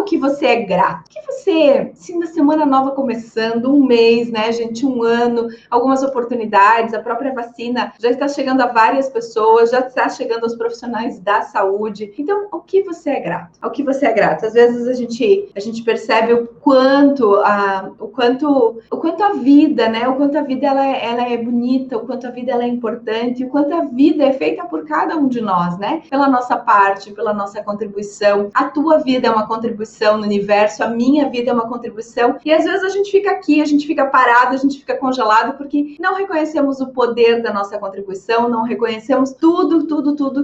o que você é grato? O que você, se uma semana nova começando, um mês, né, gente, um ano, algumas oportunidades, a própria vacina já está chegando a várias pessoas, já está chegando aos profissionais da saúde. Então, o que você é grato? Ao que você é grato? Às vezes a gente percebe o quanto a vida, né? O quanto a vida ela é bonita, o quanto a vida ela é importante, o quanto a vida é feita por cada um de nós, né? Pela nossa parte, pela nossa contribuição. A tua vida é uma contribuição no universo, a minha vida é uma contribuição. E às vezes a gente fica aqui, a gente fica parado, a gente fica congelado porque não reconhecemos o poder da nossa contribuição, não reconhecemos tudo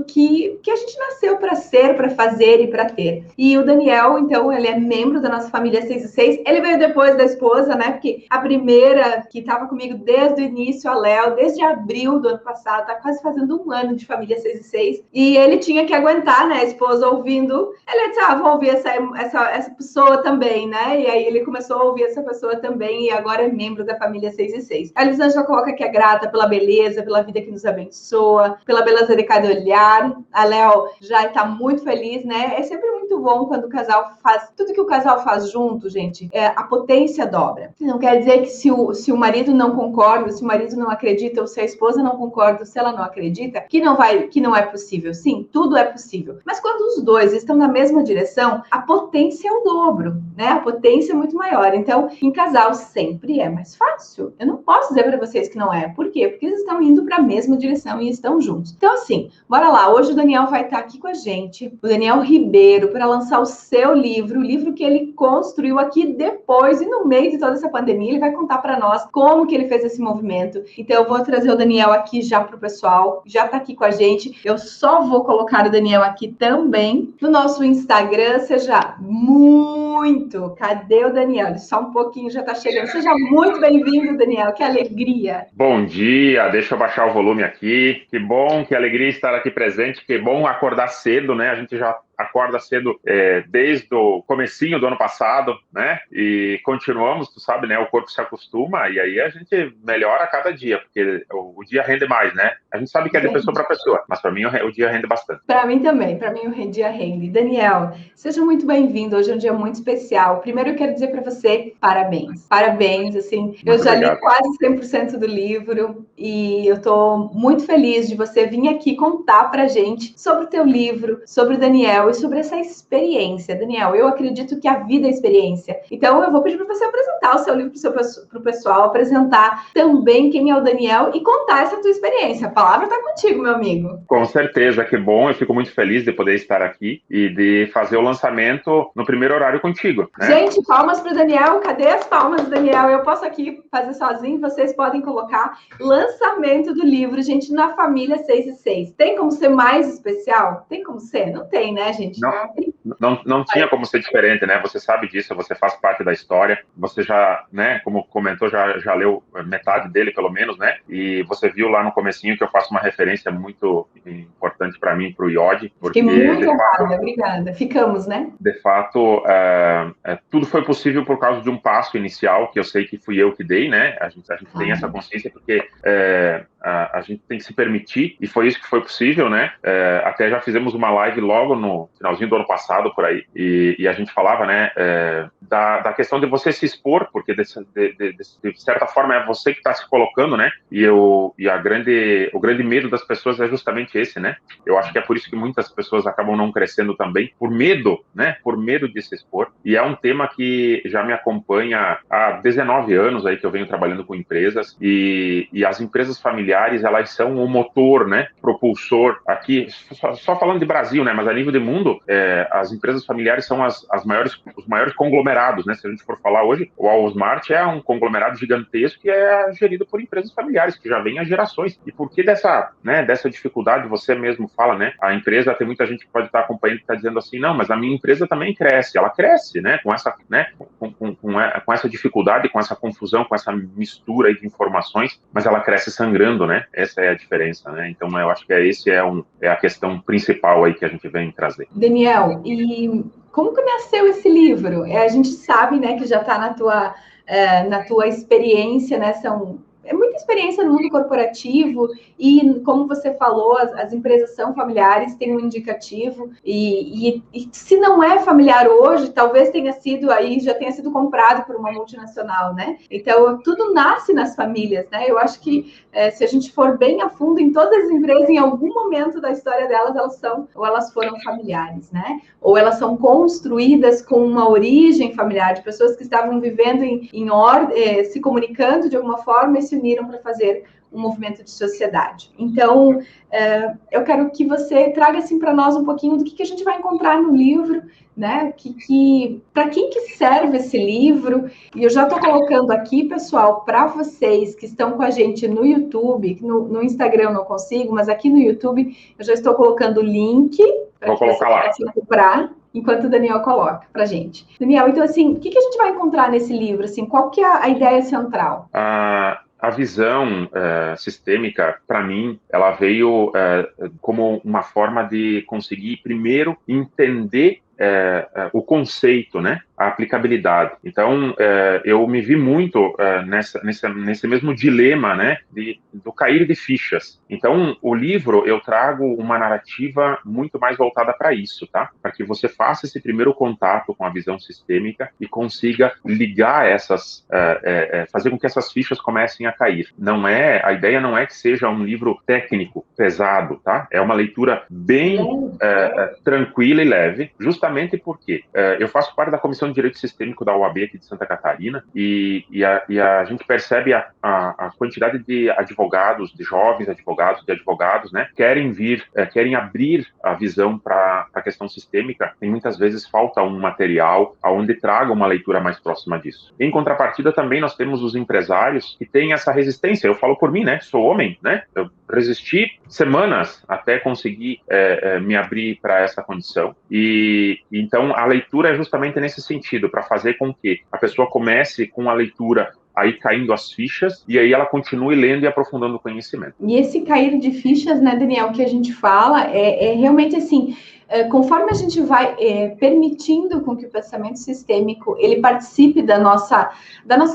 que a gente nasceu para ser, para fazer e para ter. E o Daniel, então, ele é membro da nossa família 6 e 6. Ele veio depois da esposa, né? Porque a primeira que estava comigo desde o início, a Léo, desde abril do ano passado, tá quase fazendo um ano de família 6 e 6. E ele tinha que aguentar, né? A esposa ouvindo. Ele disse, vou ouvir essa pessoa também, né? E aí ele começou a ouvir essa pessoa também e agora é membro da família 6 e 6. A Elisângela coloca que é grata pela beleza, pela vida que nos abençoa, pela beleza de cada olhar. A Léo já está muito feliz, né? É sempre muito bom quando o casal faz tudo que o casal faz junto, gente. A potência dobra. Não quer dizer que se o marido não concorda, se o marido não acredita, ou se a esposa não concorda, ou se ela não acredita, que não é possível. Sim, tudo é possível. Mas quando os dois estão na mesma direção, a potência é o dobro, né? A potência é muito maior. Então, em casal sempre é mais fácil. Eu não posso dizer para vocês que não é. Por quê? Porque eles estão indo para a mesma direção e estão juntos. Então, assim, bora lá. Hoje o Daniel vai estar aqui com a gente, o Daniel Ribeiro, para lançar o seu livro, o livro que ele construiu aqui depois e no meio de toda essa pandemia. Ele vai contar para nós como que ele fez esse movimento. Então, eu vou trazer o Daniel aqui já para o pessoal, já está aqui com a gente. Eu só vou colocar o Daniel aqui também no nosso Instagram. Seja muito. Cadê o Daniel? Só um pouquinho, já está chegando. Seja muito bem-vindo, Daniel. Que alegria. Bom dia, deixa eu baixar o volume aqui. Que bom, que alegria estar aqui presente. Que bom acordar cedo, né? A gente já acorda cedo desde o comecinho do ano passado, né? E continuamos, tu sabe, né? O corpo se acostuma e aí a gente melhora a cada dia, porque o dia rende mais, né? A gente sabe que é de pessoa para pessoa, mas para mim o dia rende bastante. Para mim também, para mim o dia rende. Daniel, seja muito bem-vindo. Hoje é um dia muito especial. Primeiro eu quero dizer para você parabéns. Parabéns, assim. Muito eu já li quase 100% do livro e eu estou muito feliz de você vir aqui contar para gente sobre o teu livro, sobre o Daniel e sobre essa experiência. Daniel, eu acredito que a vida é experiência. Então, eu vou pedir para você apresentar o seu livro para o pessoal, apresentar também quem é o Daniel e contar essa tua experiência. A palavra está contigo, meu amigo. Com certeza, que bom. Eu fico muito feliz de poder estar aqui e de fazer o lançamento no primeiro horário contigo, né? Gente, palmas para o Daniel. Cadê as palmas do Daniel? Eu posso aqui fazer sozinho, vocês podem colocar lançamento do livro, gente, na família 6 e 6. Tem como ser mais especial? Tem como ser? Não tem, né, gente? Não tinha como ser diferente, né? Você sabe disso, você faz parte da história, você já, né, como comentou, já leu metade dele, pelo menos, né? E você viu lá no comecinho que eu faço uma referência muito importante para mim, para o Iod. Fiquei muito honrada, obrigada. Ficamos, né? De fato, tudo foi possível por causa de um passo inicial, que eu sei que fui eu que dei, né? A gente tem essa consciência porque a gente tem que se permitir, e foi isso que foi possível, né? Até já fizemos uma live logo no finalzinho do ano passado, por aí, e a gente falava, né, da questão de você se expor, porque de certa forma é você que está se colocando, né? E o grande medo das pessoas é justamente esse, né? Eu acho que é por isso que muitas pessoas acabam não crescendo também, por medo, né? Por medo de se expor. E é um tema que já me acompanha há 19 anos aí que eu venho trabalhando com empresas, e as empresas familiares, elas são o motor, né? Propulsor aqui, só falando de Brasil, né? Mas a nível de mundo, as empresas familiares são os maiores conglomerados, né? Se a gente for falar hoje, o Walmart é um conglomerado gigantesco que é gerido por empresas familiares, que já vem há gerações. E por que dessa dificuldade, você mesmo fala, né? A empresa, tem muita gente que pode estar acompanhando que está dizendo assim, não, mas a minha empresa também cresce. Ela cresce, né? Com essa, né? Com essa dificuldade, com essa confusão, com essa mistura de informações, mas ela cresce sangrando, né? Essa é a diferença, né? Então, eu acho que é a questão principal aí que a gente vem trazer. Daniel, e como que nasceu esse livro? A gente sabe, né, que já está na tua experiência, né? É muito experiência no mundo corporativo e, como você falou, as empresas são familiares, tem um indicativo e se não é familiar hoje, talvez já tenha sido comprado por uma multinacional, né? Então, tudo nasce nas famílias, né? Eu acho que se a gente for bem a fundo em todas as empresas, em algum momento da história delas, elas foram familiares, né? Ou elas são construídas com uma origem familiar, de pessoas que estavam vivendo em ordem, se comunicando de alguma forma e se uniram para fazer um movimento de sociedade. Então, eu quero que você traga assim para nós um pouquinho do que a gente vai encontrar no livro, né? Para quem que serve esse livro? E eu já estou colocando aqui, pessoal, para vocês que estão com a gente no YouTube, no Instagram eu não consigo, mas aqui no YouTube eu já estou colocando o link para que você possa comprar, enquanto o Daniel coloca para a gente. Daniel, então assim, o que a gente vai encontrar nesse livro? Assim, qual que é a ideia central? A visão sistêmica, para mim, ela veio como uma forma de conseguir, primeiro, entender o conceito, né? A aplicabilidade. Então, eu me vi muito nesse mesmo dilema, né? Do cair de fichas. Então, o livro, eu trago uma narrativa muito mais voltada para isso, tá? Para que você faça esse primeiro contato com a visão sistêmica e consiga ligar fazer com que essas fichas comecem a cair. A ideia não é que seja um livro técnico, pesado, tá? É uma leitura bem tranquila e leve, justamente porque eu faço parte da Comissão de Direito Sistêmico da OAB aqui de Santa Catarina e a gente percebe a quantidade de advogados, de jovens advogados, né, querem abrir a visão para a questão sistêmica e muitas vezes falta um material onde traga uma leitura mais próxima disso. Em contrapartida, também nós temos os empresários que têm essa resistência. Eu falo por mim, né? Sou homem, né? Eu resisti semanas até conseguir me abrir para essa condição. E então a leitura é justamente nesse sentido, para fazer com que a pessoa comece com a leitura aí caindo as fichas, e aí ela continue lendo e aprofundando o conhecimento. E esse cair de fichas, né, Daniel, que a gente fala, é realmente assim, conforme a gente vai permitindo com que o pensamento sistêmico ele participe da nossa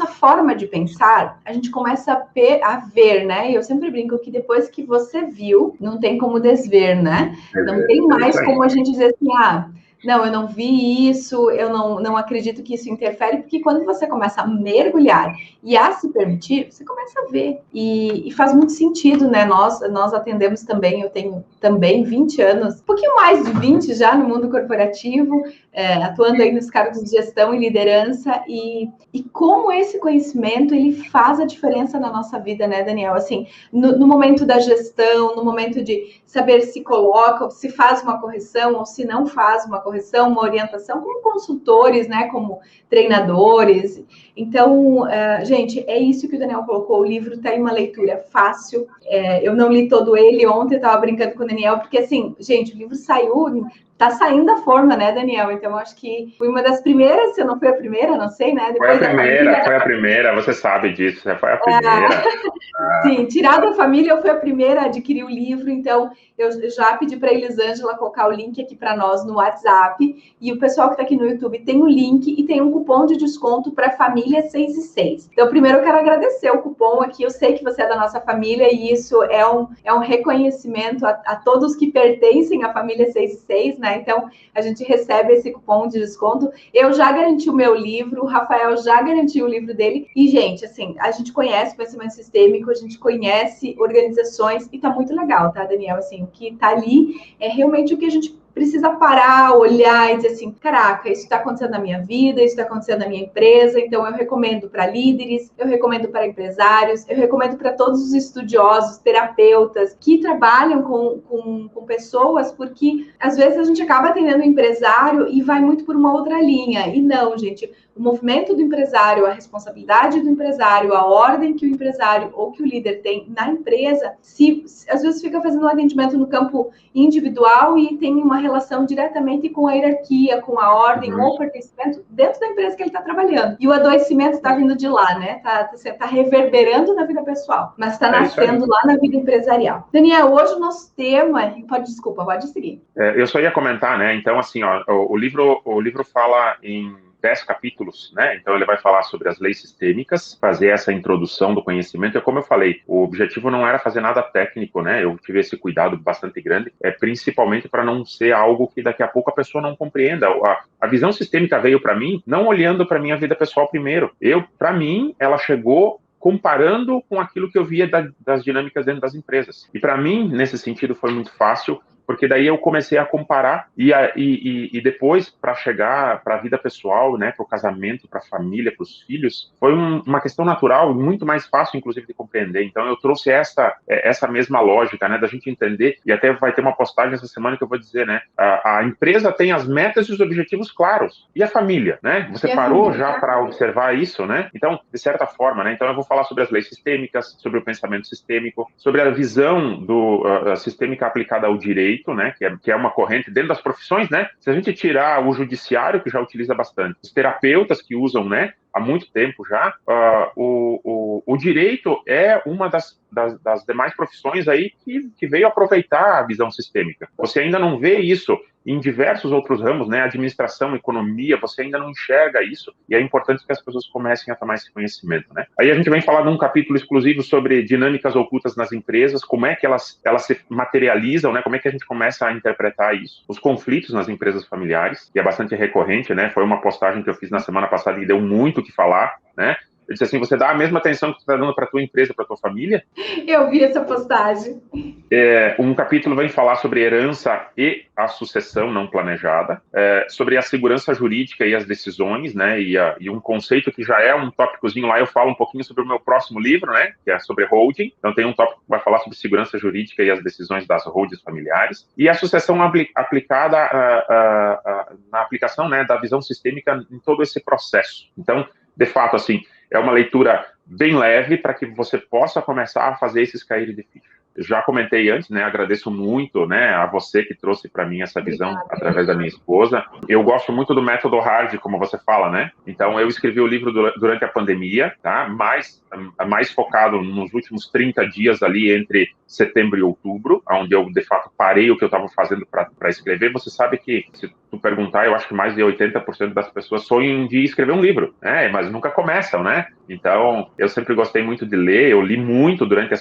forma de pensar, a gente começa a ver, né? Eu sempre brinco que depois que você viu, não tem como desver, né? Não tem mais como a gente dizer assim, não, eu não vi isso, eu não acredito que isso interfere, porque quando você começa a mergulhar e a se permitir, você começa a ver. E faz muito sentido, né? Nós atendemos também, eu tenho também 20 anos, um pouquinho mais de 20 já no mundo corporativo, atuando aí nos cargos de gestão e liderança, e como esse conhecimento, ele faz a diferença na nossa vida, né, Daniel? Assim, no momento da gestão, no momento de saber se coloca, se faz uma correção ou se não faz uma correção, uma orientação, como consultores, né, como treinadores. Então, gente, é isso que o Daniel colocou. O livro tem uma leitura fácil. Eu não li todo ele ontem, eu estava brincando com o Daniel, porque assim, gente, o livro saiu, tá saindo da forma, né, Daniel? Então, acho que fui uma das primeiras, se eu não fui a primeira, não sei, né? Depois foi a primeira, você sabe disso, foi a primeira. Sim, tirada da família, eu fui a primeira a adquirir o livro, então eu já pedi para a Elisângela colocar o link aqui para nós no WhatsApp, e o pessoal que está aqui no YouTube tem o link e tem um cupom de desconto para família 6 e 6. Então, primeiro eu quero agradecer o cupom aqui, eu sei que você é da nossa família e isso é um reconhecimento a todos que pertencem à família 6 e 6, né? Então, a gente recebe esse cupom de desconto. Eu já garanti o meu livro, o Rafael já garantiu o livro dele, e, gente, assim, a gente conhece o pensamento sistêmico, a gente conhece organizações, e tá muito legal, tá, Daniel? Assim, o que tá ali é realmente o que a gente precisa parar, olhar e dizer assim, caraca, isso está acontecendo na minha vida, isso está acontecendo na minha empresa, então eu recomendo para líderes, eu recomendo para empresários, eu recomendo para todos os estudiosos, terapeutas, que trabalham com pessoas, porque às vezes a gente acaba atendendo o empresário e vai muito por uma outra linha, e não, gente, o movimento do empresário, a responsabilidade do empresário, a ordem que o empresário ou que o líder tem na empresa, se às vezes fica fazendo um atendimento no campo individual e tem uma relação diretamente com a hierarquia, com a ordem ou pertencimento dentro da empresa que ele está trabalhando. E o adoecimento está vindo de lá, né? Tá reverberando na vida pessoal, mas está nascendo lá na vida empresarial. Daniel, hoje o nosso tema... Pode seguir. Eu só ia comentar, né? Então, assim, ó, o livro fala em 10 capítulos, né? Então ele vai falar sobre as leis sistêmicas, fazer essa introdução do conhecimento. E como eu falei, o objetivo não era fazer nada técnico, né? Eu tive esse cuidado bastante grande, principalmente para não ser algo que daqui a pouco a pessoa não compreenda. A visão sistêmica veio para mim não olhando para minha vida pessoal primeiro. Para mim, ela chegou comparando com aquilo que eu via das dinâmicas dentro das empresas. E para mim, nesse sentido, foi muito fácil, porque daí eu comecei a comparar e depois, para chegar para a vida pessoal, né, para o casamento, para a família, para os filhos, foi uma questão natural e muito mais fácil, inclusive, de compreender. Então, eu trouxe essa mesma lógica, né, da gente entender, e até vai ter uma postagem essa semana que eu vou dizer, né, a empresa tem as metas e os objetivos claros. E a família, né? Você parou já para observar isso, né? Então, de certa forma, né? Então, eu vou falar sobre as leis sistêmicas, sobre o pensamento sistêmico, sobre a visão sistêmica aplicada ao direito, né, que é uma corrente dentro das profissões, né? Se a gente tirar o judiciário, que já utiliza bastante, os terapeutas que usam, né, há muito tempo já, o direito é uma das demais profissões aí que veio aproveitar a visão sistêmica. Você ainda não vê isso em diversos outros ramos, né? Administração, economia, você ainda não enxerga isso, e é importante que as pessoas comecem a tomar esse conhecimento, né? Aí a gente vem falar num capítulo exclusivo sobre dinâmicas ocultas nas empresas, como é que elas se materializam, né? Como é que a gente começa a interpretar isso. Os conflitos nas empresas familiares, que é bastante recorrente, né? Foi uma postagem que eu fiz na semana passada e deu muito o que falar, né? Eu disse assim, você dá a mesma atenção que você está dando para a tua empresa, para a tua família? Eu vi essa postagem. Um capítulo vem falar sobre herança e a sucessão não planejada, sobre a segurança jurídica e as decisões, né, e um conceito que já é um tópicozinho lá, eu falo um pouquinho sobre o meu próximo livro, né, que é sobre holding. Então tem um tópico que vai falar sobre segurança jurídica e as decisões das holdings familiares, e a sucessão aplicada na aplicação, né, da visão sistêmica em todo esse processo. Então, de fato, assim, é uma leitura bem leve para que você possa começar a fazer esses caírem de ficha. Já comentei antes, né? Agradeço muito, né, a você que trouxe para mim essa visão através da minha esposa. Eu gosto muito do método hard, como você fala, né? Então, eu escrevi o livro durante a pandemia, tá? Mais focado nos últimos 30 dias ali entre setembro e outubro, onde eu, de fato, parei o que eu estava fazendo para escrever. Você sabe que, se tu perguntar, eu acho que mais de 80% das pessoas sonham de escrever um livro, né? Mas nunca começam, né? Então, eu sempre gostei muito de ler, eu li muito durante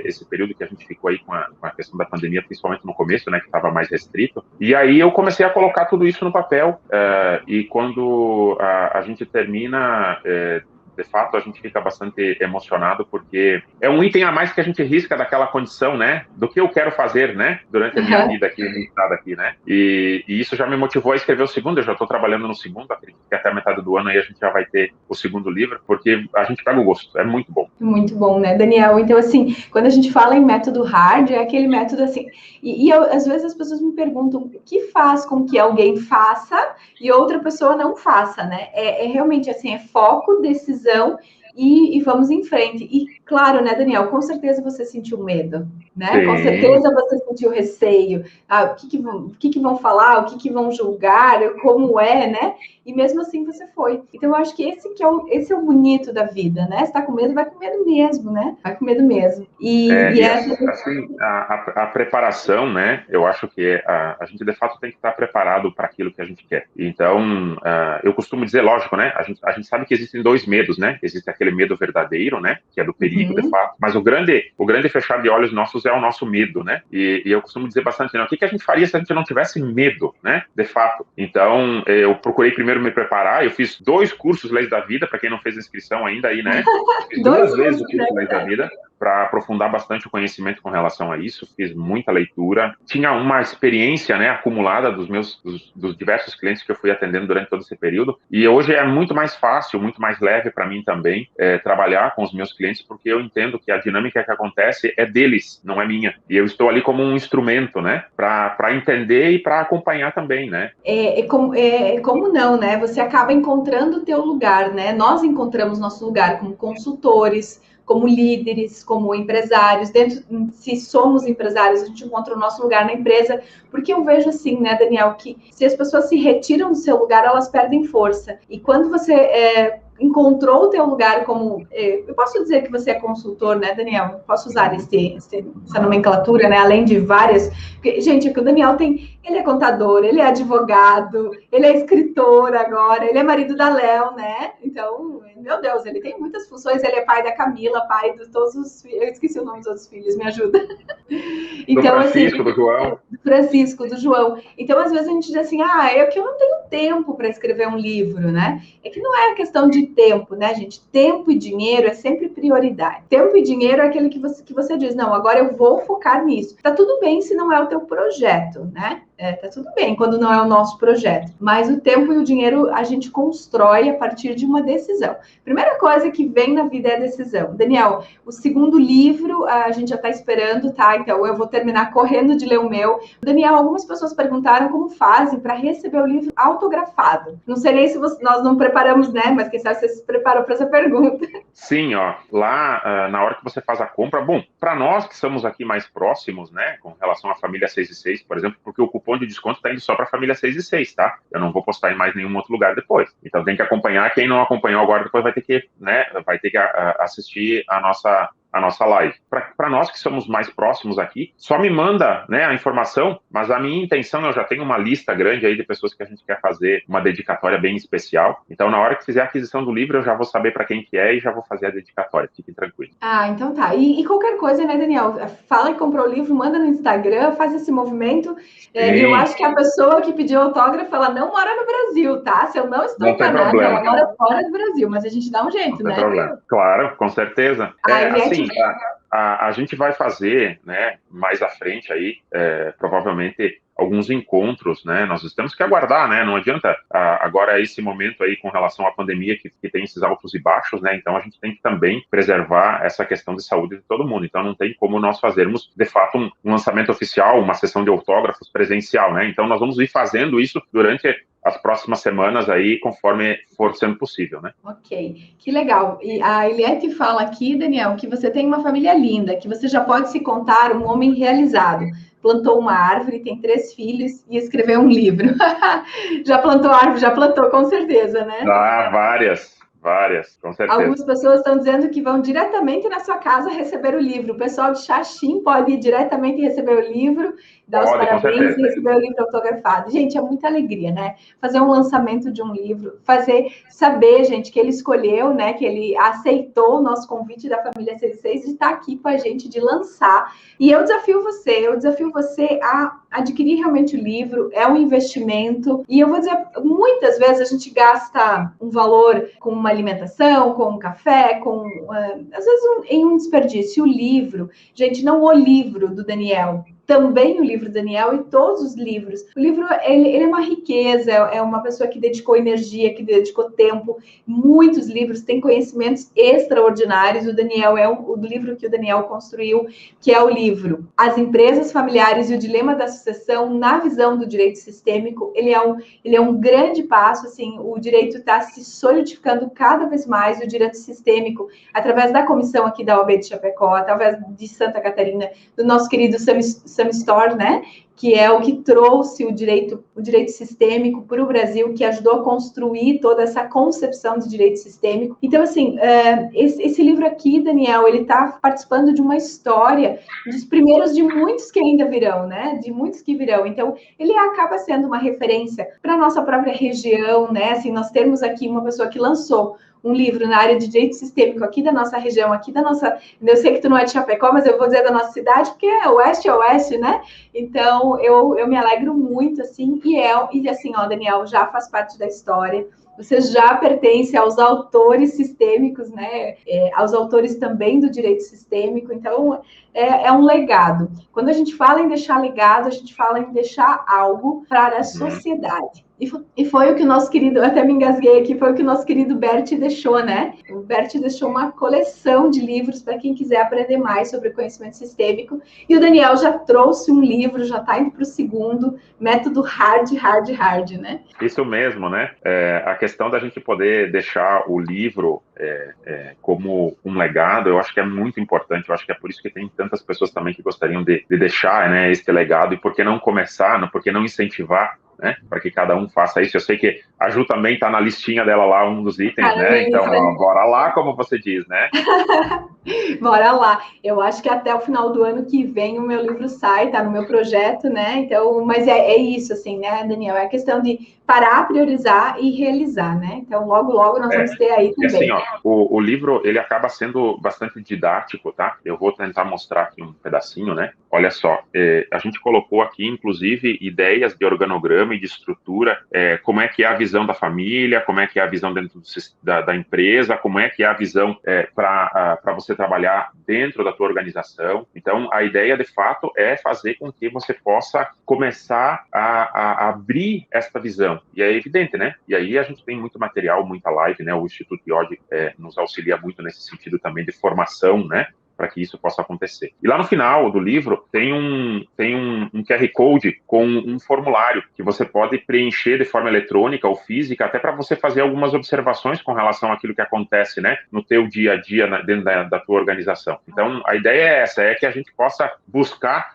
esse período que a gente ficou aí com a questão da pandemia, principalmente no começo, né, que estava mais restrito. E aí eu comecei a colocar tudo isso no papel, e quando a gente termina, de fato, a gente fica bastante emocionado, porque é um item a mais que a gente risca daquela condição, né, do que eu quero fazer, né, durante a minha vida aqui, limitado aqui, né, e isso já me motivou a escrever o segundo. Eu já estou trabalhando no segundo, acredito que até a metade do ano aí a gente já vai ter o segundo livro, porque a gente pega o gosto, é muito bom. Muito bom, né, Daniel? Então, assim, quando a gente fala em método hard, é aquele método, assim, às vezes as pessoas me perguntam o que faz com que alguém faça e outra pessoa não faça, né? Realmente, assim, é foco, decisão e vamos em frente. E, claro, né, Daniel, com certeza você sentiu medo, né? Sim. Com certeza você sentiu receio. O que vão falar, o que vão julgar, como é, né? E mesmo assim você foi. Então, eu acho que esse é o bonito da vida, né? Se tá com medo, vai com medo mesmo, né? Vai com medo mesmo. Assim, a preparação, né? Eu acho que a gente, de fato, tem que estar preparado para aquilo que a gente quer. Então, eu costumo dizer, lógico, né? A gente sabe que existem dois medos, né? Existe aquele medo verdadeiro, né? Que é do perigo, de fato. Mas o grande fechar de olhos nossos é o nosso medo, né? E eu costumo dizer bastante, né? O que a gente faria se a gente não tivesse medo, né? De fato. Então, eu procurei primeiro me preparar. Eu fiz 2 cursos Leis da Vida, para quem não fez inscrição ainda aí, né? Fiz 2 vezes o curso Leis da Vida, para aprofundar bastante o conhecimento com relação a isso. Fiz muita leitura. Tinha uma experiência, né, acumulada dos diversos clientes que eu fui atendendo durante todo esse período. E hoje é muito mais fácil, muito mais leve para mim também trabalhar com os meus clientes, porque eu entendo que a dinâmica que acontece é deles, não é minha. E eu estou ali como um instrumento, né, para entender e para acompanhar também, né? Como não, né? Você acaba encontrando o teu lugar, né? Nós encontramos nosso lugar como consultores, como líderes, como empresários. Se somos empresários, a gente encontra o nosso lugar na empresa, porque eu vejo assim, né, Daniel, que se as pessoas se retiram do seu lugar, elas perdem força. E quando você encontrou o teu lugar como... Eu posso dizer que você é consultor, né, Daniel? Posso usar essa nomenclatura, né? Além de várias... Porque, gente, o Daniel ele é contador, ele é advogado, ele é escritor agora, ele é marido da Léo, né? Então, meu Deus, ele tem muitas funções. Ele é pai da Camila, pai de todos os filhos. Eu esqueci o nome dos outros filhos, me ajuda. Então, do Francisco, assim, do João. Do Francisco, do João. Então, às vezes a gente diz assim, é que eu não tenho tempo para escrever um livro, né? É que não é questão de tempo, né, gente? Tempo e dinheiro é sempre prioridade. Tempo e dinheiro é aquele que você diz, não, agora eu vou focar nisso. Tá tudo bem se não é o teu projeto, né? Tá tudo bem quando não é o nosso projeto. Mas o tempo e o dinheiro a gente constrói a partir de uma decisão. Primeira coisa que vem na vida é a decisão. Daniel, o segundo livro a gente já está esperando, tá? Então eu vou terminar correndo de ler o meu. Daniel, algumas pessoas perguntaram como fazem para receber o livro autografado. Não sei nem se nós não preparamos, né? Mas quem sabe você se preparou para essa pergunta. Sim, lá na hora que você faz a compra, bom, para nós que estamos aqui mais próximos, né, com relação à família 6 e 6, por exemplo, porque o cupom de desconto está indo só para a família 6 e 6, tá? Eu não vou postar em mais nenhum outro lugar depois. Então tem que acompanhar. Quem não acompanhou agora, depois vai ter que assistir a nossa live. Para nós que somos mais próximos aqui, só me manda, né, a informação, mas a minha intenção, eu já tenho uma lista grande aí de pessoas que a gente quer fazer uma dedicatória bem especial. Então, na hora que fizer a aquisição do livro, eu já vou saber para quem que é e já vou fazer a dedicatória. Fiquem tranquilos. Então tá. E qualquer coisa, né, Daniel? Fala que comprou o livro, manda no Instagram, faz esse movimento. Eu acho que a pessoa que pediu autógrafo, ela não mora no Brasil, tá? Se eu não estou enganada, ela mora fora do Brasil, mas a gente dá um jeito, não né? Tem problema. Claro, com certeza. A gente vai fazer, né, mais à frente aí, provavelmente alguns encontros, né, nós temos que aguardar, né, não adianta agora esse momento aí com relação à pandemia que tem esses altos e baixos, né, então a gente tem que também preservar essa questão de saúde de todo mundo, então não tem como nós fazermos, de fato, um lançamento oficial, uma sessão de autógrafos presencial, né, então nós vamos ir fazendo isso durante as próximas semanas aí, conforme for sendo possível, né? Ok, que legal. E a Eliette fala aqui, Daniel, que você tem uma família linda, que você já pode se contar um homem realizado. Plantou uma árvore, tem 3 filhos e escreveu um livro. Já plantou árvore? Já plantou, com certeza, né? Várias, com certeza. Algumas pessoas estão dizendo que vão diretamente na sua casa receber o livro. O pessoal de Xaxim pode ir diretamente receber o livro, dar os parabéns e receber o livro autografado. Gente, é muita alegria, né? Fazer um lançamento de um livro, saber, gente, que ele escolheu, né? Que ele aceitou o nosso convite da família 66 de estar aqui com a gente, de lançar. E eu desafio você a adquirir realmente o livro, é um investimento. E eu vou dizer, muitas vezes a gente gasta um valor com uma alimentação, com um café, às vezes em um desperdício. O livro, gente, não o livro do Daniel, também o livro do Daniel e todos os livros. O livro, ele é uma riqueza, é uma pessoa que dedicou energia, que dedicou tempo. Muitos livros têm conhecimentos extraordinários. O Daniel o livro que o Daniel construiu, que é o livro As Empresas Familiares e o Dilema da Sucessão na Visão do Direito Sistêmico. Ele é um grande passo, assim, o direito está se solidificando cada vez mais, o direito sistêmico, através da comissão aqui da OAB de Chapecó, através de Santa Catarina, do nosso querido Sam Storr, né? Que é o que trouxe o direito sistêmico para o Brasil, que ajudou a construir toda essa concepção de direito sistêmico. Então, assim, esse livro aqui, Daniel, ele está participando de uma história dos primeiros de muitos que ainda virão, né? De muitos que virão. Então, ele acaba sendo uma referência para a nossa própria região, né? Assim, nós temos aqui uma pessoa que lançou um livro na área de direito sistêmico aqui da nossa região, aqui da nossa... Eu sei que tu não é de Chapecó, mas eu vou dizer da nossa cidade, porque é oeste, né? Então, eu me alegro muito, assim, e assim, ó, Daniel, já faz parte da história. Você já pertence aos autores sistêmicos, né? Aos autores também do direito sistêmico. Então, é um legado. Quando a gente fala em deixar legado, a gente fala em deixar algo para a sociedade. E foi o que o nosso querido, eu até me engasguei aqui, foi o que o nosso querido Bert deixou, né? O Bert deixou uma coleção de livros para quem quiser aprender mais sobre conhecimento sistêmico. E o Daniel já trouxe um livro, já está indo para o segundo, método hard, né? Isso mesmo, né? A questão da gente poder deixar o livro como um legado, eu acho que é muito importante. Eu acho que é por isso que tem tantas pessoas também que gostariam de deixar, né, este legado. E por que não começar, por que não incentivar né? Para que cada um faça isso. Eu sei que a Ju também está na listinha dela lá, um dos itens, né? Então, ó, bora lá, como você diz, né? Bora lá. Eu acho que até o final do ano que vem o meu livro sai, tá no meu projeto, né? Então, mas é isso, assim, né, Daniel? É a questão de parar, priorizar e realizar, né? Então, logo, logo nós vamos ter aí também. Assim, ó, o livro, ele acaba sendo bastante didático, tá? Eu vou tentar mostrar aqui um pedacinho, né? Olha só, a gente colocou aqui, inclusive, ideias de organograma e de estrutura, como é que é a visão da família, como é que é a visão dentro da empresa, como é que é a visão para você trabalhar dentro da tua organização. Então, a ideia, de fato, é fazer com que você possa começar a abrir esta visão. E é evidente, né? E aí a gente tem muito material, muita live, né? O Instituto IOD nos auxilia muito nesse sentido também de formação, né? Para que isso possa acontecer. E lá no final do livro tem um QR Code com um formulário que você pode preencher de forma eletrônica ou física, até para você fazer algumas observações com relação àquilo que acontece, né, no teu dia a dia dentro da tua organização. Então, a ideia é essa, é que a gente possa buscar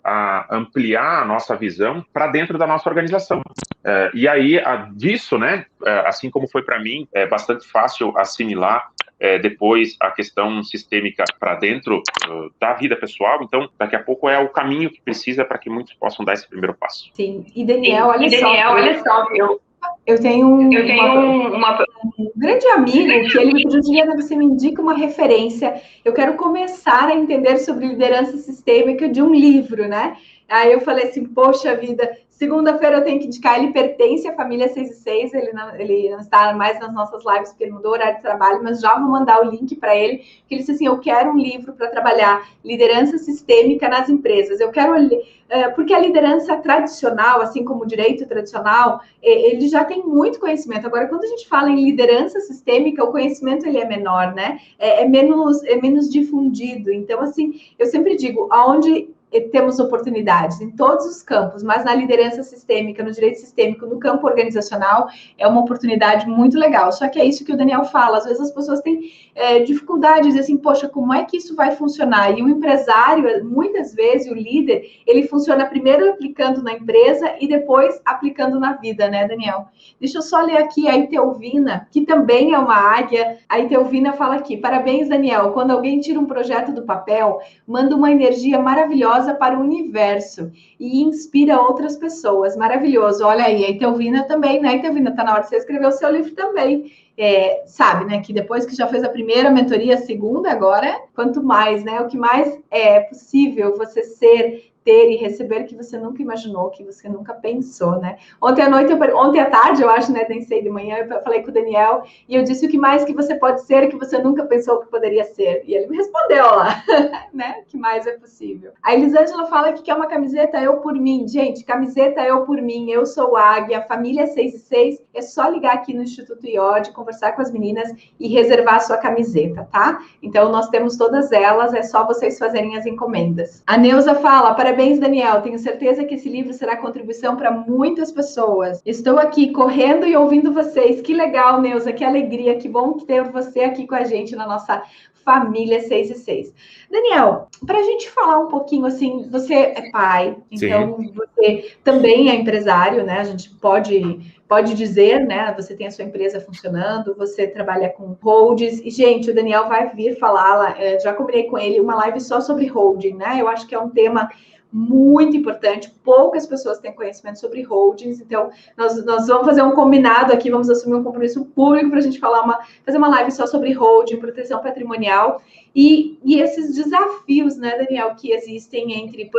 ampliar a nossa visão para dentro da nossa organização. E aí, disso, né, assim como foi para mim, é bastante fácil assimilar depois a questão sistêmica para dentro da vida pessoal. Então, daqui a pouco é o caminho que precisa para que muitos possam dar esse primeiro passo. Sim, e Daniel, olha só, eu tenho um grande amigo que ele me pediu, Juliana, você me indica uma referência, eu quero começar a entender sobre liderança sistêmica de um livro, né? Aí eu falei assim, poxa vida, segunda-feira eu tenho que indicar, ele pertence à família 6 e 6, ele não está mais nas nossas lives porque ele mudou o horário de trabalho, mas já vou mandar o link para ele, que ele disse assim, eu quero um livro para trabalhar liderança sistêmica nas empresas, eu quero, porque a liderança tradicional, assim como o direito tradicional, ele já tem muito conhecimento, agora quando a gente fala em liderança sistêmica, o conhecimento ele é menor, né, é menos difundido, então assim, eu sempre digo, aonde temos oportunidades em todos os campos, mas na liderança sistêmica, no direito sistêmico, no campo organizacional, é uma oportunidade muito legal. Só que é isso que o Daniel fala, às vezes as pessoas têm dificuldade de dizer assim, poxa, como é que isso vai funcionar? E o empresário, muitas vezes, o líder, ele funciona primeiro aplicando na empresa e depois aplicando na vida, né, Daniel? Deixa eu só ler aqui a Itelvina, que também é uma águia. A Itelvina fala aqui, parabéns, Daniel, quando alguém tira um projeto do papel, manda uma energia maravilhosa para o universo e inspira outras pessoas. Maravilhoso. Olha aí, a Itelvina também, né? Itelvina, tá na hora de você escrever o seu livro também. Sabe, né? Que depois que já fez a primeira mentoria, a segunda, agora, quanto mais, né? O que mais é possível você ser, ter e receber que você nunca imaginou, que você nunca pensou, né? Ontem à tarde, eu acho, né? Nem sei, de manhã, eu falei com o Daniel e eu disse o que mais que você pode ser que você nunca pensou que poderia ser. E ele me respondeu lá, né? O que mais é possível. A Elisângela fala que quer uma camiseta Eu Por Mim. Gente, camiseta Eu Por Mim, eu sou Águia, família 6 e 6. É só ligar aqui no Instituto IOD, conversar com as meninas e reservar a sua camiseta, tá? Então, nós temos todas elas, é só vocês fazerem as encomendas. A Neuza fala, parabéns, Daniel. Tenho certeza que esse livro será contribuição para muitas pessoas. Estou aqui correndo e ouvindo vocês. Que legal, Neuza, que alegria, que bom ter você aqui com a gente na nossa família 6 e 6. Daniel, para a gente falar um pouquinho assim, você é pai, então Sim. Você também é empresário, né? A gente pode dizer, né? Você tem a sua empresa funcionando, você trabalha com holdings. E, gente, o Daniel vai vir falar, já combinei com ele, uma live só sobre holding, né? Eu acho que é um tema muito importante, poucas pessoas têm conhecimento sobre holdings, então nós vamos fazer um combinado aqui, vamos assumir um compromisso público para a gente fazer uma live só sobre holding, proteção patrimonial e esses desafios, né, Daniel, que existem entre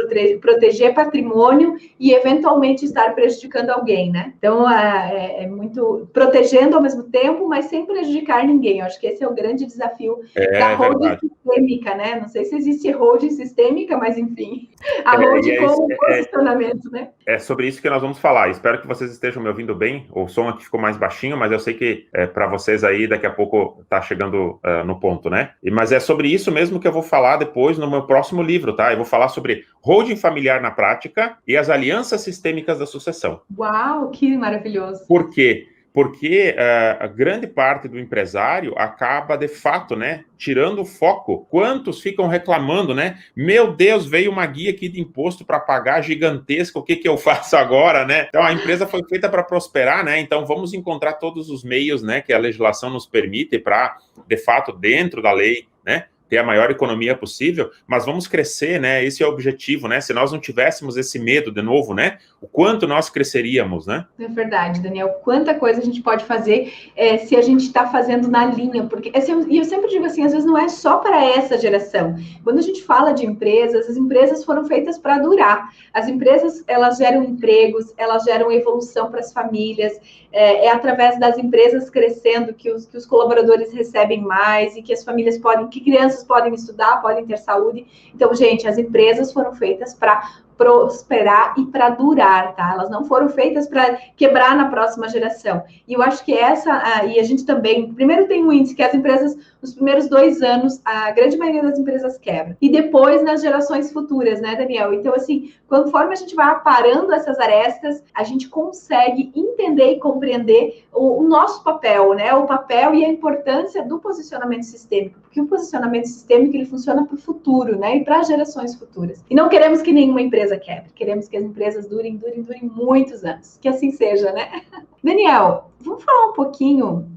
proteger patrimônio e eventualmente estar prejudicando alguém, né? Então é muito protegendo ao mesmo tempo, mas sem prejudicar ninguém. Eu acho que esse é o grande desafio da holding sistêmica, né? Não sei se existe holding sistêmica, mas enfim, a holding com posicionamento, né? É sobre isso que nós vamos falar. Espero que vocês estejam me ouvindo bem. O som aqui ficou mais baixinho, mas eu sei que para vocês aí daqui a pouco está chegando no ponto, né? Mas é sobre isso mesmo que eu vou falar depois no meu próximo livro, tá? Eu vou falar sobre holding familiar na prática e as alianças sistêmicas da sucessão. Uau, que maravilhoso! Por quê? porque a grande parte do empresário acaba, de fato, né, tirando o foco. Quantos ficam reclamando, né? Meu Deus, veio uma guia aqui de imposto para pagar gigantesca, o que eu faço agora, né? Então, a empresa foi feita para prosperar, né? Então, vamos encontrar todos os meios, né, que a legislação nos permite para, de fato, dentro da lei, né, ter a maior economia possível, mas vamos crescer, né? Esse é o objetivo, né? Se nós não tivéssemos esse medo, de novo, né? O quanto nós cresceríamos, né? É verdade, Daniel. Quanta coisa a gente pode fazer se a gente está fazendo na linha, porque e eu sempre digo assim, às vezes não é só para essa geração. Quando a gente fala de empresas, as empresas foram feitas para durar. As empresas, elas geram empregos, elas geram evolução para as famílias. É através das empresas crescendo que os colaboradores recebem mais e que as famílias podem, que crianças podem estudar, podem ter saúde. Então, gente, as empresas foram feitas para prosperar e para durar, tá? Elas não foram feitas para quebrar na próxima geração. E eu acho que e a gente também, primeiro tem um índice que as empresas, nos primeiros 2 anos, a grande maioria das empresas quebra. E depois nas gerações futuras, né, Daniel? Então, assim, conforme a gente vai aparando essas arestas, a gente consegue entender e compreender o nosso papel, né? O papel e a importância do posicionamento sistêmico, porque o posicionamento sistêmico, ele funciona para o futuro, né? E para as gerações futuras. E não queremos que nenhuma empresa quebre, queremos que as empresas durem muitos anos. Que assim seja, né? Daniel, vamos falar um pouquinho...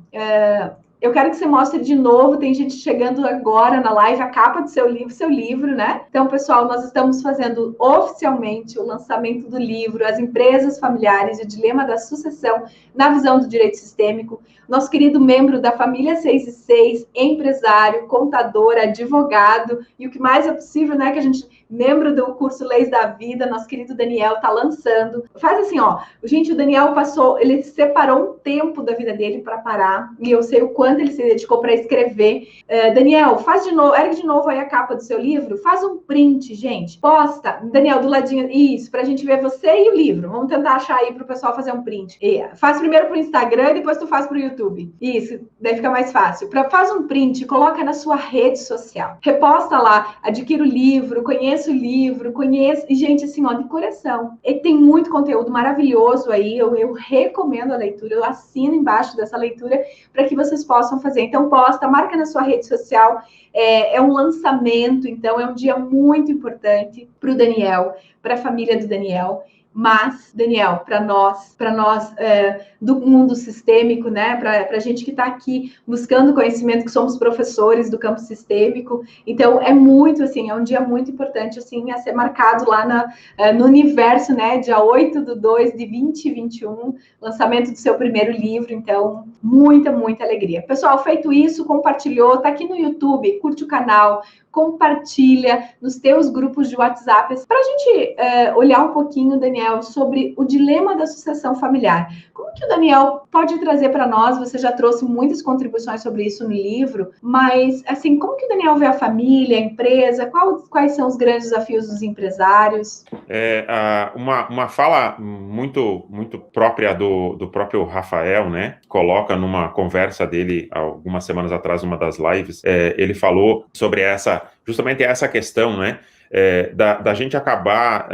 Eu quero que você mostre de novo, tem gente chegando agora na live, a capa do seu livro, né? Então, pessoal, nós estamos fazendo oficialmente o lançamento do livro As Empresas Familiares e o Dilema da Sucessão na Visão do Direito Sistêmico. Nosso querido membro da família 6 e 6, empresário, contador, advogado, e o que mais é possível, né, que a gente... membro do curso Leis da Vida, nosso querido Daniel está lançando. Faz assim, ó. Gente, o Daniel ele separou um tempo da vida dele para parar, e eu sei o quanto ele se dedicou para escrever. Daniel, faz de novo, ergue de novo aí a capa do seu livro, faz um print, gente. Posta, Daniel, do ladinho, isso, para a gente ver você e o livro. Vamos tentar achar aí para o pessoal fazer um print. Faz primeiro para o Instagram, depois tu faz para o YouTube. Isso, daí fica mais fácil. Faz um print, coloca na sua rede social. Reposta lá, adquira o livro, conheça o livro, e gente, assim, ó, de coração. E tem muito conteúdo maravilhoso aí, eu recomendo a leitura, eu assino embaixo dessa leitura para que vocês possam fazer. Então, posta, marca na sua rede social, é um lançamento, então é um dia muito importante para o Daniel, para a família do Daniel. Mas, Daniel, para nós do mundo sistêmico, né, para a gente que está aqui buscando conhecimento, que somos professores do campo sistêmico, então é muito, assim, é um dia muito importante, assim, a ser marcado lá no universo, né, dia 8/2/2021, lançamento do seu primeiro livro, então, muita alegria. Pessoal, feito isso, compartilhou, tá aqui no YouTube, curte o canal, compartilha nos teus grupos de WhatsApp, para a gente olhar um pouquinho, Daniel, sobre o dilema da sucessão familiar. Como que o Daniel pode trazer para nós? Você já trouxe muitas contribuições sobre isso no livro, mas, assim, como que o Daniel vê a família, a empresa? Quais são os grandes desafios dos empresários? Uma fala muito própria do próprio Rafael, né? Coloca numa conversa dele, algumas semanas atrás, numa das lives, ele falou sobre justamente essa questão, né? Da gente acabar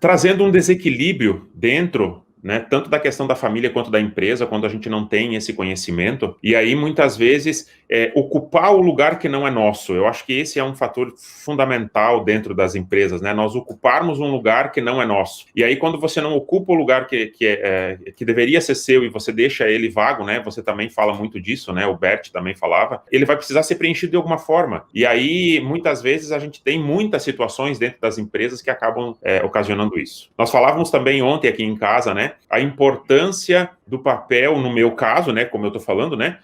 trazendo um desequilíbrio dentro, né, tanto da questão da família quanto da empresa, quando a gente não tem esse conhecimento, e aí muitas vezes ocupar o lugar que não é nosso. Eu acho que esse é um fator fundamental dentro das empresas, né, nós ocuparmos um lugar que não é nosso. E aí quando você não ocupa o lugar que deveria ser seu e você deixa ele vago, né, você também fala muito disso, né, o Bert também falava, ele vai precisar ser preenchido de alguma forma. E aí muitas vezes a gente tem muitas situações dentro das empresas que acabam ocasionando isso. Nós falávamos também ontem aqui em casa, né, a importância do papel, no meu caso, né, como eu estou falando, né,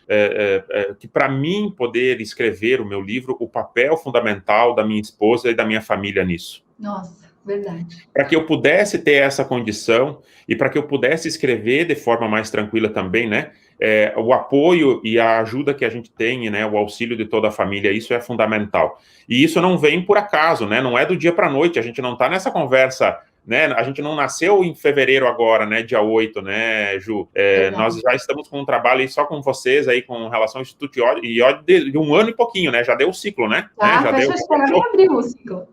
que para mim poder escrever o meu livro, o papel fundamental da minha esposa e da minha família nisso. Nossa, verdade. Para que eu pudesse ter essa condição e para que eu pudesse escrever de forma mais tranquila também, né, o apoio e a ajuda que a gente tem, né, o auxílio de toda a família, isso é fundamental. E isso não vem por acaso, né, não é do dia para a noite, a gente não está nessa conversa, né, a gente não nasceu em fevereiro agora, né, dia 8, né, Ju? Nós já estamos com um trabalho aí só com vocês, aí com relação ao Instituto IOD de 1 ano e pouquinho, né, já deu o ciclo, né? Já deu. Já abriu o ciclo.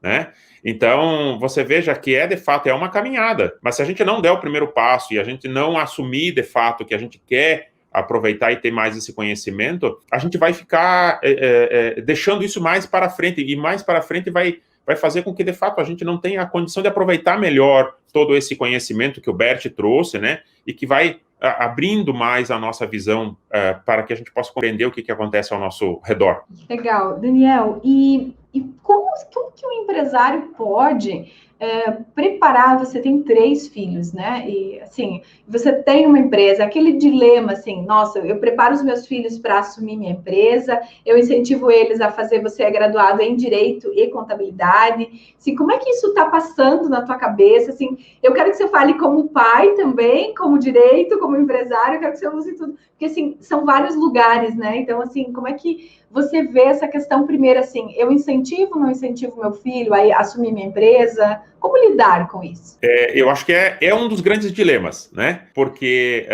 né? Então, você veja que de fato, é uma caminhada. Mas se a gente não der o primeiro passo e a gente não assumir, de fato, que a gente quer aproveitar e ter mais esse conhecimento, a gente vai ficar deixando isso mais para frente, e mais para frente vai fazer com que, de fato, a gente não tenha a condição de aproveitar melhor todo esse conhecimento que o Bert trouxe, né? E que vai abrindo mais a nossa visão para que a gente possa compreender o que acontece ao nosso redor. Legal. Daniel, e como que um empresário pode preparar? Você tem 3 filhos, né? E, assim, você tem uma empresa, aquele dilema, assim, nossa, eu preparo os meus filhos para assumir minha empresa, eu incentivo eles a fazer, você é graduado em Direito e Contabilidade, assim, como é que isso está passando na tua cabeça? Assim, eu quero que você fale como pai também, como direito, como empresário, eu quero que você use tudo, porque, assim, são vários lugares, né? Então, assim, como é que você vê essa questão primeiro, assim, eu incentivo ou não incentivo meu filho a assumir minha empresa? Como lidar com isso? Eu acho que é um dos grandes dilemas, né? Porque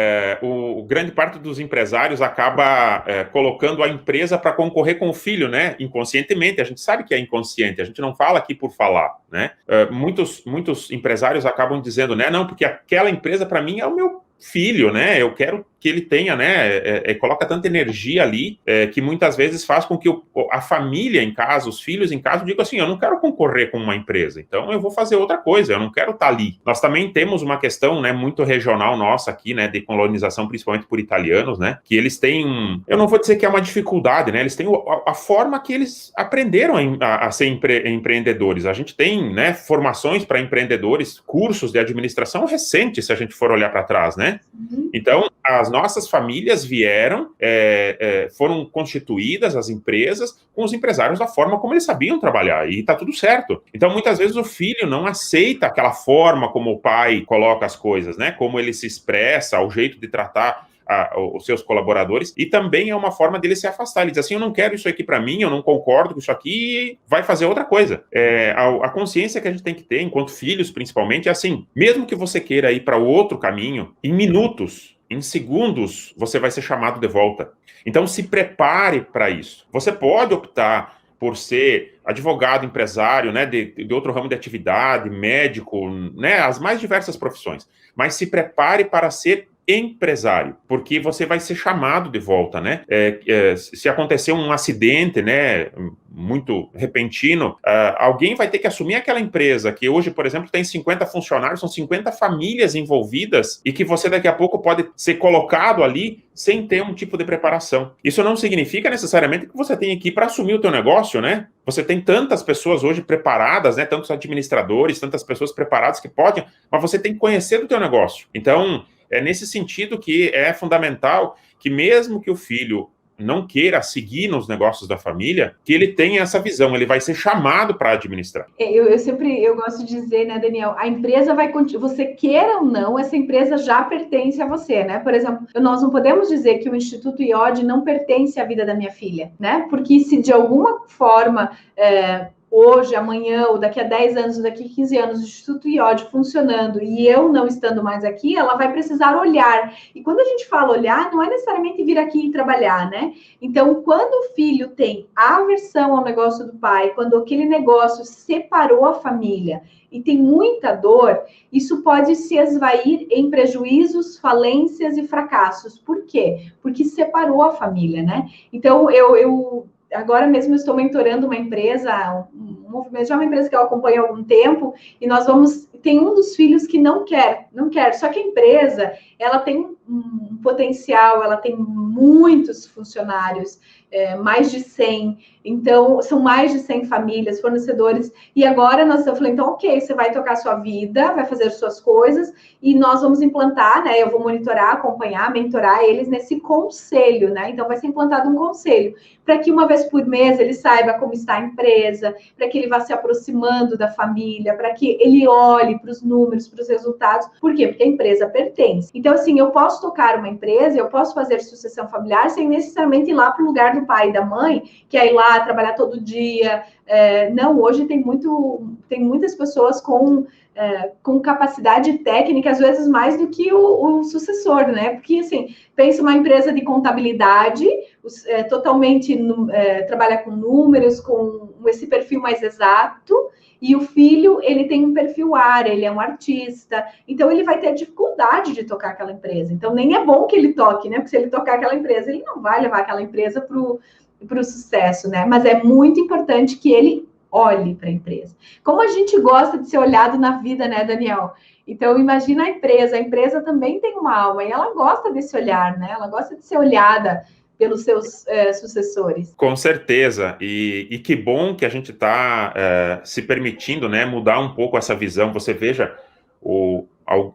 grande parte dos empresários acaba colocando a empresa para concorrer com o filho, né? Inconscientemente, a gente sabe que é inconsciente, a gente não fala aqui por falar, né? Muitos empresários acabam dizendo, né? Não, porque aquela empresa para mim é o meu filho, né? Eu quero que ele tenha, né? Coloca tanta energia ali que muitas vezes faz com que a família em casa, os filhos em casa, digam assim: eu não quero concorrer com uma empresa, então eu vou fazer outra coisa, eu não quero estar ali. Nós também temos uma questão, né, muito regional nossa aqui, né, de colonização, principalmente por italianos, né? Que eles têm, eu não vou dizer que é uma dificuldade, né? Eles têm a forma que eles aprenderam a ser empreendedores. A gente tem, né, formações para empreendedores, cursos de administração recentes, se a gente for olhar para trás, né? Então, as nossas famílias vieram, foram constituídas as empresas com os empresários da forma como eles sabiam trabalhar, e está tudo certo. Então, muitas vezes o filho não aceita aquela forma como o pai coloca as coisas, né? Como ele se expressa, o jeito de tratar os seus colaboradores, e também é uma forma dele se afastar. Ele diz assim: eu não quero isso aqui para mim, eu não concordo com isso aqui, e vai fazer outra coisa. A consciência que a gente tem que ter, enquanto filhos principalmente, é assim: mesmo que você queira ir para outro caminho, em minutos, em segundos, você vai ser chamado de volta. Então, se prepare para isso. Você pode optar por ser advogado, empresário, né, de outro ramo de atividade, médico, né, as mais diversas profissões. Mas se prepare para ser empresário, porque você vai ser chamado de volta, né? Se acontecer um acidente, né, muito repentino, alguém vai ter que assumir aquela empresa que hoje, por exemplo, tem 50 funcionários, são 50 famílias envolvidas, e que você daqui a pouco pode ser colocado ali sem ter um tipo de preparação. Isso não significa necessariamente que você tenha que ir para assumir o teu negócio, né? Você tem tantas pessoas hoje preparadas, né? Tantos administradores, tantas pessoas preparadas que podem, mas você tem que conhecer o teu negócio. Então, é nesse sentido que é fundamental que, mesmo que o filho não queira seguir nos negócios da família, que ele tenha essa visão, ele vai ser chamado para administrar. Eu gosto de dizer, né, Daniel, a empresa vai continuar, você queira ou não, essa empresa já pertence a você, né? Por exemplo, nós não podemos dizer que o Instituto IOD não pertence à vida da minha filha, né? Porque se de alguma forma hoje, amanhã, ou daqui a 10 anos, ou daqui a 15 anos, o Instituto IOD funcionando e eu não estando mais aqui, ela vai precisar olhar. E quando a gente fala olhar, não é necessariamente vir aqui e trabalhar, né? Então, quando o filho tem aversão ao negócio do pai, quando aquele negócio separou a família e tem muita dor, isso pode se esvair em prejuízos, falências e fracassos. Por quê? Porque separou a família, né? Então, agora mesmo estou mentorando uma empresa, um movimento, já é uma empresa que eu acompanho há algum tempo, e tem um dos filhos que não quer, só que a empresa, ela tem um potencial, ela tem muitos funcionários, mais de 100, então são mais de 100 famílias, fornecedores, e agora eu falei, então ok, você vai tocar a sua vida, vai fazer as suas coisas, e nós vamos implantar, né, eu vou monitorar, acompanhar, mentorar eles nesse conselho, né, então vai ser implantado um conselho, para que uma vez por mês ele saiba como está a empresa, para que ele vá se aproximando da família, para que ele olhe para os números, para os resultados. Por quê? Porque a empresa pertence. Então, assim, eu posso tocar uma empresa, eu posso fazer sucessão familiar sem necessariamente ir lá para o lugar do pai e da mãe, que é ir lá trabalhar todo dia. Não, hoje tem muitas pessoas com capacidade técnica, às vezes mais do que o sucessor, né? Porque, assim, pensa uma empresa de contabilidade, totalmente trabalha com números, com esse perfil mais exato, e o filho, ele tem um perfil área, ele é um artista, então ele vai ter dificuldade de tocar aquela empresa. Então nem é bom que ele toque, né? Porque se ele tocar aquela empresa, ele não vai levar aquela empresa para o sucesso, né? Mas é muito importante que ele olhe para a empresa. Como a gente gosta de ser olhado na vida, né, Daniel? Então, imagina a empresa também tem uma alma e ela gosta desse olhar, né? Ela gosta de ser olhada pelos seus sucessores. Com certeza, e que bom que a gente está se permitindo, né, mudar um pouco essa visão. Você veja,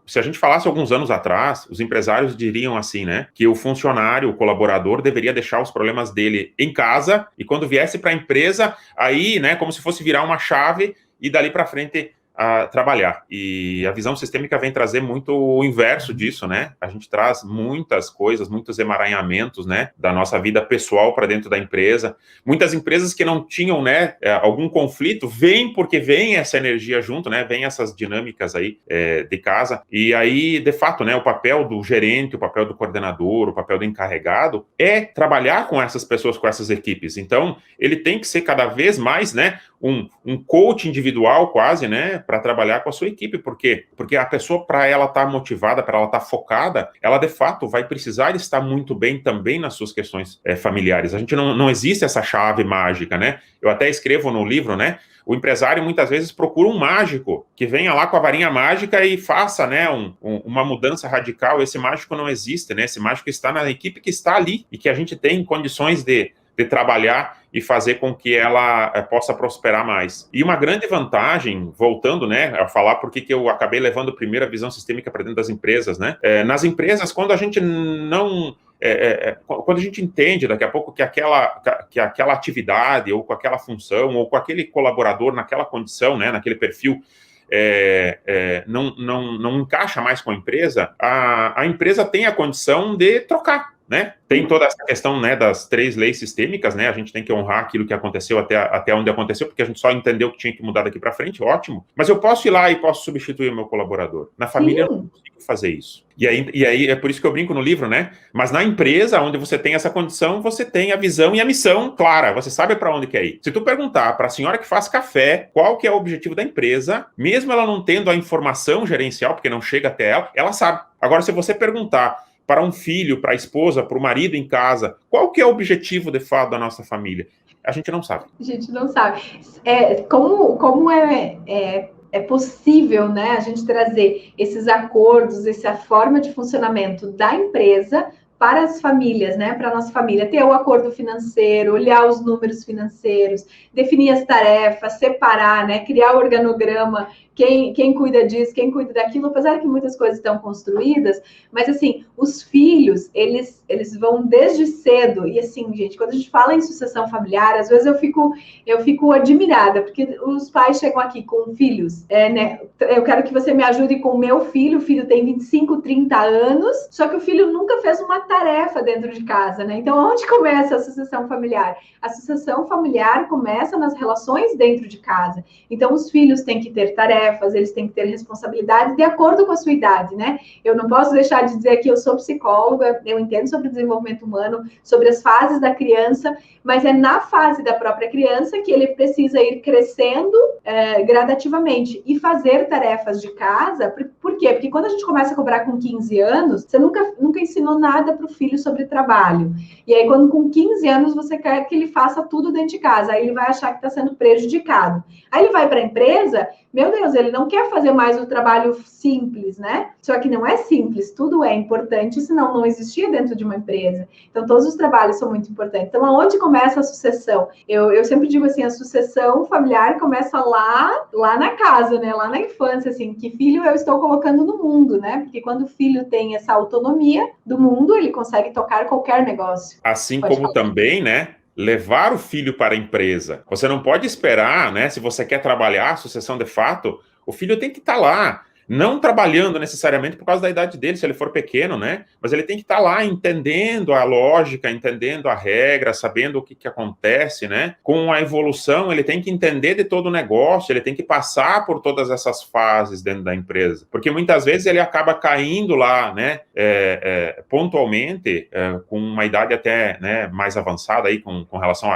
se a gente falasse alguns anos atrás, os empresários diriam assim, né, que o funcionário, o colaborador, deveria deixar os problemas dele em casa e quando viesse para a empresa, aí, né, como se fosse virar uma chave e dali para frente a trabalhar. E a visão sistêmica vem trazer muito o inverso disso, né? A gente traz muitas coisas, muitos emaranhamentos, né, da nossa vida pessoal para dentro da empresa. Muitas empresas que não tinham, né, algum conflito, vêm porque vem essa energia junto, né? Vem essas dinâmicas aí de casa. E aí, de fato, né, o papel do gerente, o papel do coordenador, o papel do encarregado é trabalhar com essas pessoas, com essas equipes. Então, ele tem que ser cada vez mais, né, um coach individual quase, né, para trabalhar com a sua equipe. Por quê? Porque a pessoa, para ela estar motivada, para ela estar focada, ela de fato vai precisar estar muito bem também nas suas questões familiares. A gente não existe essa chave mágica, né? Eu até escrevo no livro, né? O empresário muitas vezes procura um mágico que venha lá com a varinha mágica e faça, né, uma mudança radical. Esse mágico não existe, né? Esse mágico está na equipe que está ali e que a gente tem condições de trabalhar e fazer com que ela possa prosperar mais. E uma grande vantagem, voltando, né, a falar porque que eu acabei levando primeiro a visão sistêmica para dentro das empresas, né? Nas empresas, quando a gente não... quando a gente entende daqui a pouco que aquela atividade, ou com aquela função, ou com aquele colaborador naquela condição, né, naquele perfil, não encaixa mais com a empresa, a empresa tem a condição de trocar. Né? Tem toda essa questão, né, das 3 leis sistêmicas, né? A gente tem que honrar aquilo que aconteceu até onde aconteceu, porque a gente só entendeu que tinha que mudar daqui para frente, ótimo. Mas eu posso ir lá e posso substituir o meu colaborador. Na família, eu não consigo fazer isso. E aí é por isso que eu brinco no livro, né? Mas na empresa, onde você tem essa condição, você tem a visão e a missão clara. Você sabe para onde quer ir. Se tu perguntar para a senhora que faz café qual que é o objetivo da empresa, mesmo ela não tendo a informação gerencial, porque não chega até ela sabe. Agora, se você perguntar para um filho, para a esposa, para o marido em casa, qual que é o objetivo de fato da nossa família? A gente não sabe. A gente não sabe. Como é possível, né, a gente trazer esses acordos, essa forma de funcionamento da empresa para as famílias, né, para a nossa família, ter o acordo financeiro, olhar os números financeiros, definir as tarefas, separar, né, criar o organograma, quem cuida disso, quem cuida daquilo, apesar que muitas coisas estão construídas, mas assim, os filhos, eles vão desde cedo, e assim, gente, quando a gente fala em sucessão familiar, às vezes eu fico admirada, porque os pais chegam aqui com filhos, né, eu quero que você me ajude com o meu filho, o filho tem 25, 30 anos, só que o filho nunca fez uma tarefa dentro de casa, né, então onde começa a sucessão familiar? A sucessão familiar começa nas relações dentro de casa, então os filhos têm que ter tarefas, eles têm que ter responsabilidade de acordo com a sua idade, né? Eu não posso deixar de dizer que eu sou psicóloga, eu entendo sobre o desenvolvimento humano, sobre as fases da criança, mas é na fase da própria criança que ele precisa ir crescendo gradativamente e fazer tarefas de casa. Por quê? Porque quando a gente começa a cobrar com 15 anos, você nunca ensinou nada para o filho sobre trabalho. E aí, quando com 15 anos você quer que ele faça tudo dentro de casa, aí ele vai achar que está sendo prejudicado. Aí ele vai para a empresa, meu Deus, ele não quer fazer mais o trabalho simples, né? Só que não é simples, tudo é importante, senão não existia dentro de uma empresa. Então, todos os trabalhos são muito importantes. Então, aonde começa a sucessão? Eu sempre digo assim, a sucessão familiar começa lá na casa, né? Lá na infância, assim, que filho eu estou colocando no mundo, né? Porque quando o filho tem essa autonomia do mundo, ele consegue tocar qualquer negócio. Assim como também, né? Levar o filho para a empresa. Você não pode esperar, né? Se você quer trabalhar a sucessão de fato, o filho tem que estar lá. não trabalhando necessariamente por causa da idade dele, se ele for pequeno, né? Mas ele tem que estar lá entendendo a lógica, entendendo a regra, sabendo o que acontece, né? Com a evolução, ele tem que entender de todo o negócio, ele tem que passar por todas essas fases dentro da empresa, porque muitas vezes ele acaba caindo lá, né? Pontualmente, com uma idade até, né, mais avançada aí com relação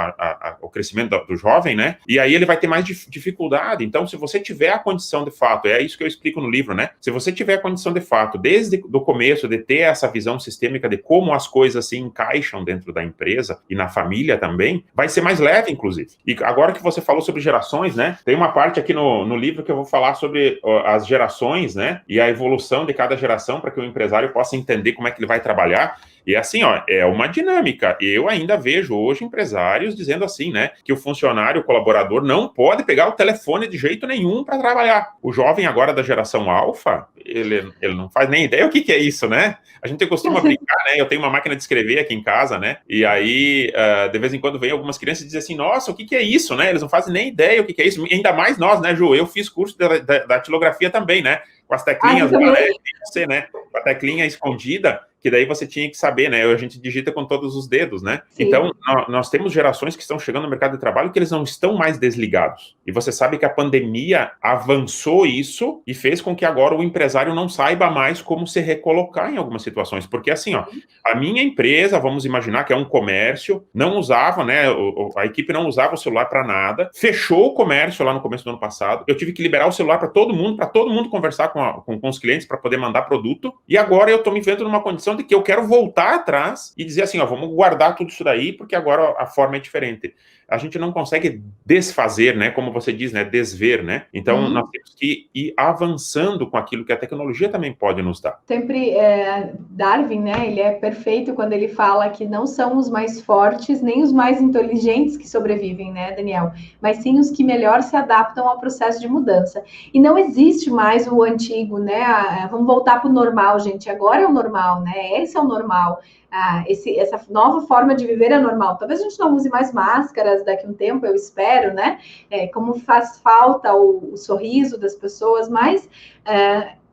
ao crescimento do jovem, né? E aí ele vai ter mais dificuldade. Então, se você tiver a condição de fato, é isso que eu explico no livro, né? Se você tiver a condição de fato, desde o começo, de ter essa visão sistêmica de como as coisas se encaixam dentro da empresa e na família também, vai ser mais leve, inclusive. E agora que você falou sobre gerações, né? Tem uma parte aqui no livro que eu vou falar sobre as gerações, né? E a evolução de cada geração para que o empresário possa entender como é que ele vai trabalhar. E assim, ó, é uma dinâmica. Eu ainda vejo hoje empresários dizendo assim, né, que o funcionário, o colaborador, não pode pegar o telefone de jeito nenhum para trabalhar. O jovem agora da geração alfa, ele não faz nem ideia o que é isso, né? A gente costuma brincar, né? Eu tenho uma máquina de escrever aqui em casa, né? E aí, de vez em quando, vem algumas crianças e dizem assim, nossa, o que é isso, né? Eles não fazem nem ideia o que é isso. Ainda mais nós, né, Ju? Eu fiz curso da datilografia também, né? Com as teclinhas, né? Com a teclinha escondida, que daí você tinha que saber, né? A gente digita com todos os dedos, né? Sim. Então, nós temos gerações que estão chegando no mercado de trabalho que eles não estão mais desligados. E você sabe que a pandemia avançou isso e fez com que agora o empresário não saiba mais como se recolocar em algumas situações. Porque assim, ó, a minha empresa, vamos imaginar que é um comércio, não usava, né? A equipe não usava o celular para nada, fechou o comércio lá no começo do ano passado. Eu tive que liberar o celular para todo mundo conversar com os clientes para poder mandar produto. E agora eu estou me vendo numa condição de que eu quero voltar atrás e dizer assim, ó, vamos guardar tudo isso daí, porque agora a forma é diferente. A gente não consegue desfazer, né, como você diz, né, desver, né? Então, nós temos que ir avançando com aquilo que a tecnologia também pode nos dar. Sempre, Darwin, né, ele é perfeito quando ele fala que não são os mais fortes, nem os mais inteligentes que sobrevivem, né, Daniel? Mas sim os que melhor se adaptam ao processo de mudança. E não existe mais o antigo, né, vamos voltar para o normal, gente, agora é o normal, né, esse é o normal. Essa nova forma de viver é normal. Talvez a gente não use mais máscaras daqui a um tempo, eu espero, né? Como faz falta o sorriso das pessoas, mas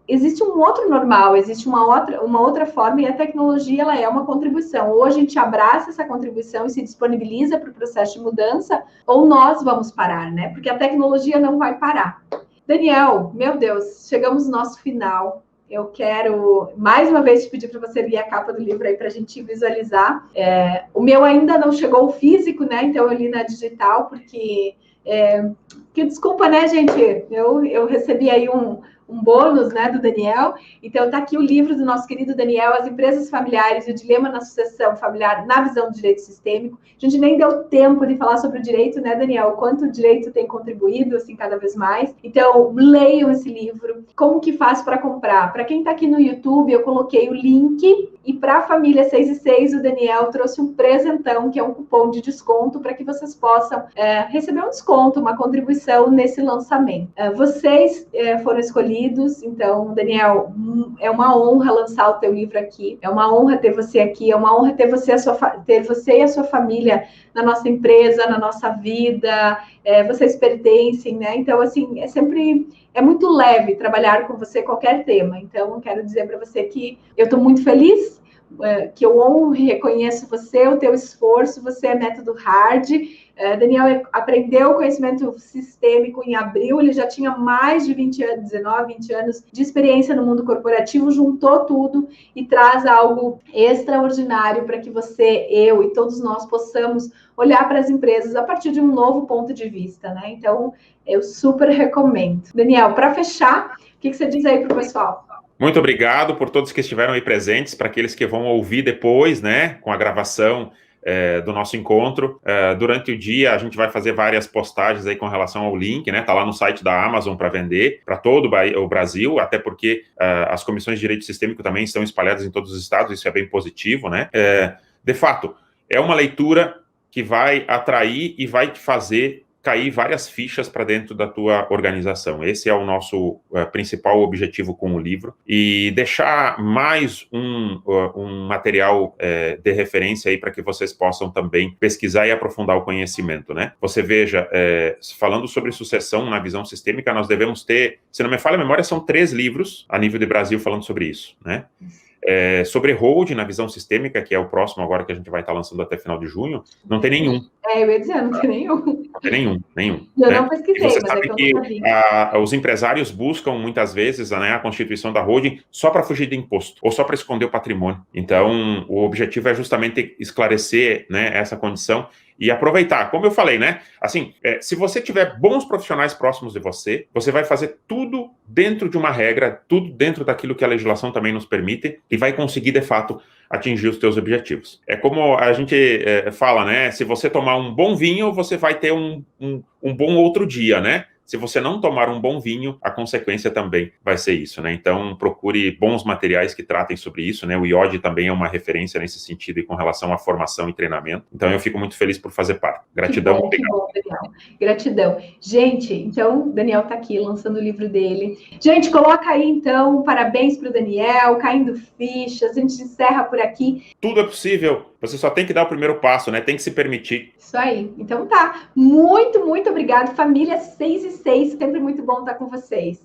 existe um outro normal, existe uma outra forma e a tecnologia ela é uma contribuição. Ou a gente abraça essa contribuição e se disponibiliza para o processo de mudança, ou nós vamos parar, né? Porque a tecnologia não vai parar. Daniel, meu Deus, chegamos no nosso final. Eu quero, mais uma vez, te pedir para você ler a capa do livro aí para a gente visualizar. O meu ainda não chegou o físico, né? Então, eu li na digital, porque... desculpa, né, gente? Eu recebi aí um bônus, né, do Daniel. Então, tá aqui o livro do nosso querido Daniel, As Empresas Familiares e o Dilema na Sucessão Familiar na Visão do Direito Sistêmico. A gente nem deu tempo de falar sobre o direito, né, Daniel? O quanto o direito tem contribuído, assim, cada vez mais. Então, leiam esse livro. Como que faz para comprar? Para quem tá aqui no YouTube, eu coloquei o link. E para a família 6 e 6, o Daniel trouxe um presentão, que é um cupom de desconto, para que vocês possam receber um desconto, uma contribuição nesse lançamento. Vocês foram escolhidos. Então, Daniel, é uma honra lançar o teu livro aqui, é uma honra ter você aqui, é uma honra ter você e a sua família na nossa empresa, na nossa vida, vocês pertencem, né? Então, assim, é muito leve trabalhar com você qualquer tema. Então, eu quero dizer para você que eu estou muito feliz, que eu honro e reconheço você, o teu esforço, você é método hard. Daniel aprendeu conhecimento sistêmico em abril, ele já tinha mais de 20 anos, 19, 20 anos de experiência no mundo corporativo, juntou tudo e traz algo extraordinário para que você, eu e todos nós possamos olhar para as empresas a partir de um novo ponto de vista, né? Então, eu super recomendo. Daniel, para fechar, o que você diz aí para o pessoal? Muito obrigado por todos que estiveram aí presentes, para aqueles que vão ouvir depois, né, com a gravação do nosso encontro. Durante o dia, a gente vai fazer várias postagens aí com relação ao link, né, tá lá no site da Amazon para vender para todo o Brasil, até porque as comissões de direito sistêmico também estão espalhadas em todos os estados, isso é bem positivo, né. De fato, é uma leitura que vai atrair e vai te fazer cair várias fichas para dentro da tua organização. Esse é o nosso principal objetivo com o livro, e deixar mais um material de referência aí para que vocês possam também pesquisar e aprofundar o conhecimento, né? Você veja, falando sobre sucessão na visão sistêmica, nós devemos ter, se não me falha a memória, são 3 livros a nível de Brasil falando sobre isso, né? Sobre hold na visão sistêmica, que é o próximo agora que a gente vai estar lançando até final de junho, não tem nenhum. Eu ia dizer, não tem nenhum. Não tem nenhum. Eu né? não pesquisei, E você mas sabe é que que eu nunca vi. os empresários buscam muitas vezes, né, a constituição da holding só para fugir de imposto, ou só para esconder o patrimônio. Então, o objetivo é justamente esclarecer, né, essa condição e aproveitar. Como eu falei, né? Assim, se você tiver bons profissionais próximos de você, você vai fazer tudo dentro de uma regra, tudo dentro daquilo que a legislação também nos permite, e vai conseguir, de fato, atingir os teus objetivos. É como a gente fala, né? Se você tomar um bom vinho, você vai ter um bom outro dia, né? Se você não tomar um bom vinho, a consequência também vai ser isso, né? Então, procure bons materiais que tratem sobre isso, né? O IOD também é uma referência nesse sentido e com relação à formação e treinamento. Então, eu fico muito feliz por fazer parte. Gratidão. Que bom, Daniel. Gratidão. Gente, então, o Daniel está aqui lançando o livro dele. Gente, coloca aí, então, parabéns para o Daniel, caindo fichas, a gente encerra por aqui. Tudo é possível. Você só tem que dar o primeiro passo, né? Tem que se permitir. Isso aí. Então tá. Muito, muito obrigado. Família 6 e 6. Sempre muito bom estar com vocês.